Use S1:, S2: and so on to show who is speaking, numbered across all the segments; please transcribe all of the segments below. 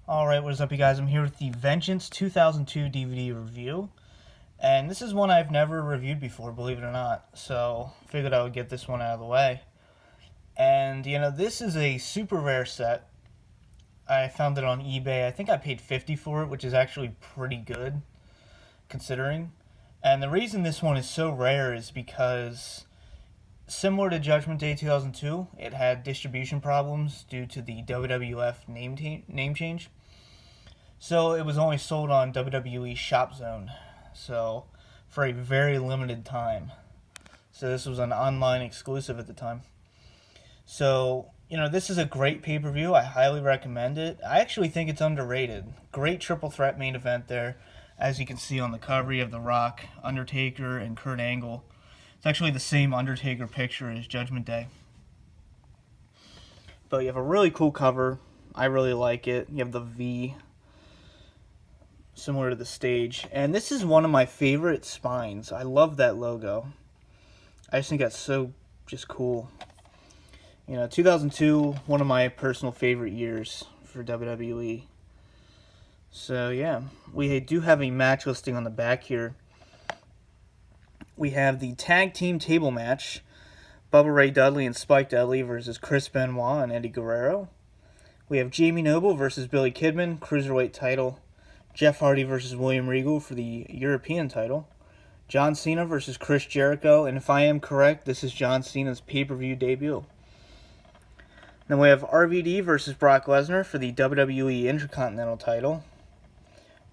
S1: Alright, what is up you guys? I'm here with the Vengeance 2002 DVD review. And this is one I've never reviewed before, believe it or not. So, figured I would get this one out of the way. And, this is a super rare set. I found it on eBay. I think I paid $50 for it, which is actually pretty good, considering. And the reason this one is so rare is because, similar to Judgment Day 2002, it had distribution problems due to the WWF name change. So it was only sold on WWE Shop Zone, so for a very limited time. So this was an online exclusive at the time. So, this is a great pay-per-view. I highly recommend it. I actually think it's underrated. Great triple threat main event there. As you can see on the cover, you have The Rock, Undertaker, and Kurt Angle. It's actually the same Undertaker picture as Judgment Day. But you have a really cool cover. I really like it. You have the V, similar to the stage. And this is one of my favorite spines. I love that logo. I just think that's so just cool. 2002, one of my personal favorite years for WWE. So, yeah. We do have a match listing on the back here. We have the tag team table match. Bubba Ray Dudley and Spike Dudley versus Chris Benoit and Eddie Guerrero. We have Jamie Noble versus Billy Kidman, Cruiserweight title. Jeff Hardy versus William Regal for the European title. John Cena versus Chris Jericho. And if I am correct, this is John Cena's pay-per-view debut. Then we have RVD versus Brock Lesnar for the WWE Intercontinental title.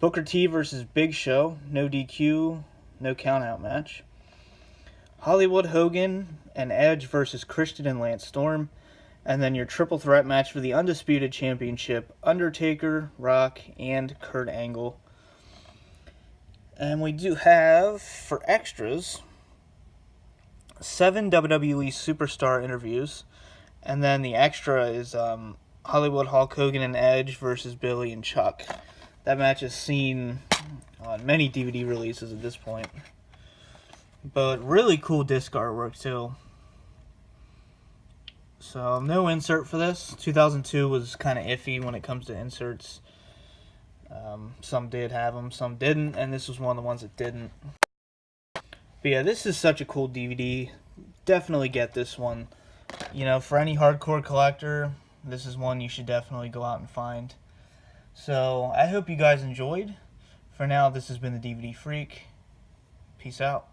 S1: Booker T versus Big Show. No DQ, no countout match. Hollywood Hogan and Edge versus Christian and Lance Storm. And then your triple threat match for the Undisputed Championship, Undertaker, Rock, and Kurt Angle. And we do have, for extras, 7 WWE Superstar interviews. And then the extra is Hollywood Hulk Hogan and Edge versus Billy and Chuck. That match is seen on many DVD releases at this point. But really cool disc artwork, too. So, no insert for this. 2002 was kind of iffy when it comes to inserts. Some did have them, some didn't, and this was one of the ones that didn't. But yeah, this is such a cool DVD. Definitely get this one. For any hardcore collector, this is one you should definitely go out and find. So, I hope you guys enjoyed. For now, this has been the DVD Freak. Peace out.